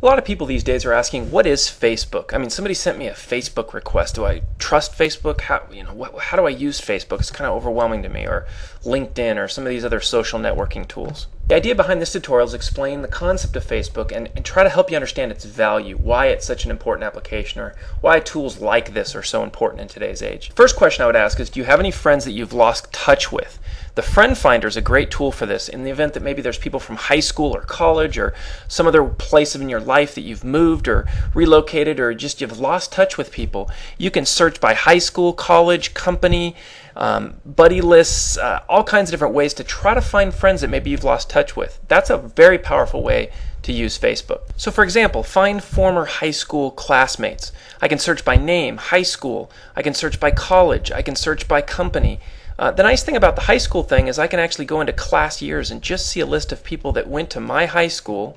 A lot of people these days are asking, what is Facebook? I mean, somebody sent me a Facebook request. Do I trust Facebook? How do I use Facebook? It's kind of overwhelming to me. Or LinkedIn or some of these other social networking tools. The idea behind this tutorial is explain the concept of Facebook and try to help you understand its value, why it's such an important application, or why tools like this are so important in today's age. First question I would ask is, do you have any friends that you've lost touch with? The Friend Finder is a great tool for this in the event that maybe there's people from high school or college or some other place in your life that you've moved or relocated or just you've lost touch with people. You can search by high school, college, company, buddy lists, all kinds of different ways to try to find friends that maybe you've lost touch with. That's a very powerful way to use Facebook. So for example, find former high school classmates. I can search by name, high school. I can search by college. I can search by company. The nice thing about the high school thing is I can actually go into class years and just see a list of people that went to my high school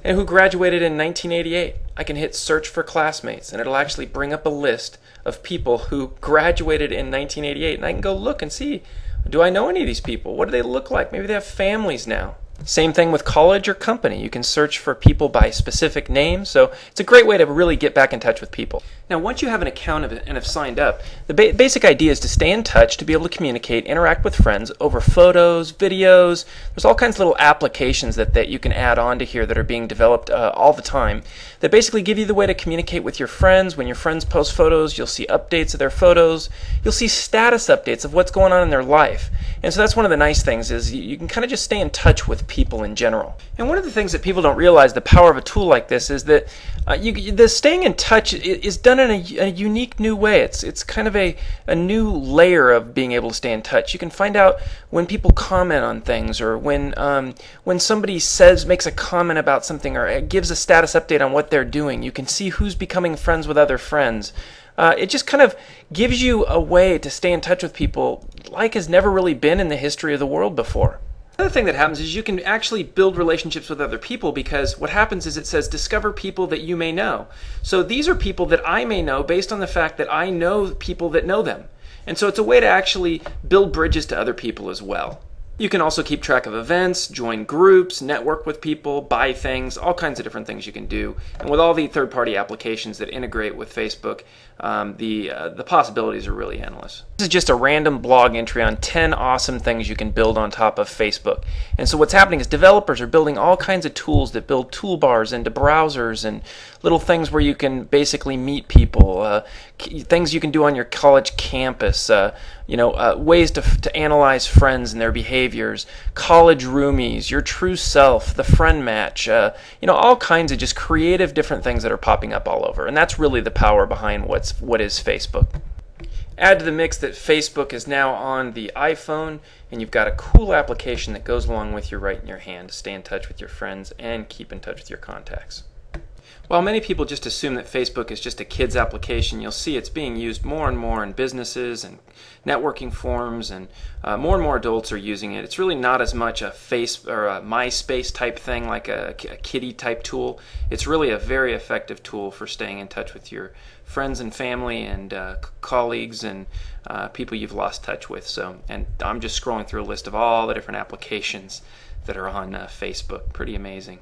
and who graduated in 1988. I can hit search for classmates and it'll actually bring up a list of people who graduated in 1988, and I can go look and see, do I know any of these people? What do they look like? Maybe they have families now. Same thing with college or company. You can search for people by specific names, so it's a great way to really get back in touch with people. Now, once you have an account of it and have signed up, the basic idea is to stay in touch, to be able to communicate, interact with friends over photos, videos. There's all kinds of little applications that you can add on to here that are being developed all the time that basically give you the way to communicate with your friends. When your friends post photos, you'll see updates of their photos. You'll see status updates of what's going on in their life. And so that's one of the nice things is you can kind of just stay in touch with people in general. And one of the things that people don't realize, the power of a tool like this, is that the staying in touch is done in a unique new way. It's kind of a new layer of being able to stay in touch. You can find out when people comment on things, or when somebody makes a comment about something, or gives a status update on what they're doing. You can see who's becoming friends with other friends. It just kind of gives you a way to stay in touch with people like has never really been in the history of the world before. Another thing that happens is you can actually build relationships with other people, because what happens is it says discover people that you may know. So these are people that I may know based on the fact that I know people that know them. And so it's a way to actually build bridges to other people as well. You can also keep track of events, join groups, network with people, buy things, all kinds of different things you can do. And with all the third-party applications that integrate with Facebook, the possibilities are really endless. This is just a random blog entry on 10 awesome things you can build on top of Facebook. And so what's happening is developers are building all kinds of tools that build toolbars into browsers and little things where you can basically meet people, things you can do on your college campus, ways to analyze friends and their behaviors, college roomies, your true self, the friend match, all kinds of just creative different things that are popping up all over. And that's really the power behind what is Facebook. Add to the mix that Facebook is now on the iPhone, and you've got a cool application that goes along with you right in your hand to stay in touch with your friends and keep in touch with your contacts. While many people just assume that Facebook is just a kid's application, you'll see it's being used more and more in businesses and networking forums, and more and more adults are using it. It's really not as much a MySpace type thing, like a kiddie type tool. It's really a very effective tool for staying in touch with your friends and family and colleagues and people you've lost touch with. And I'm just scrolling through a list of all the different applications that are on Facebook. Pretty amazing.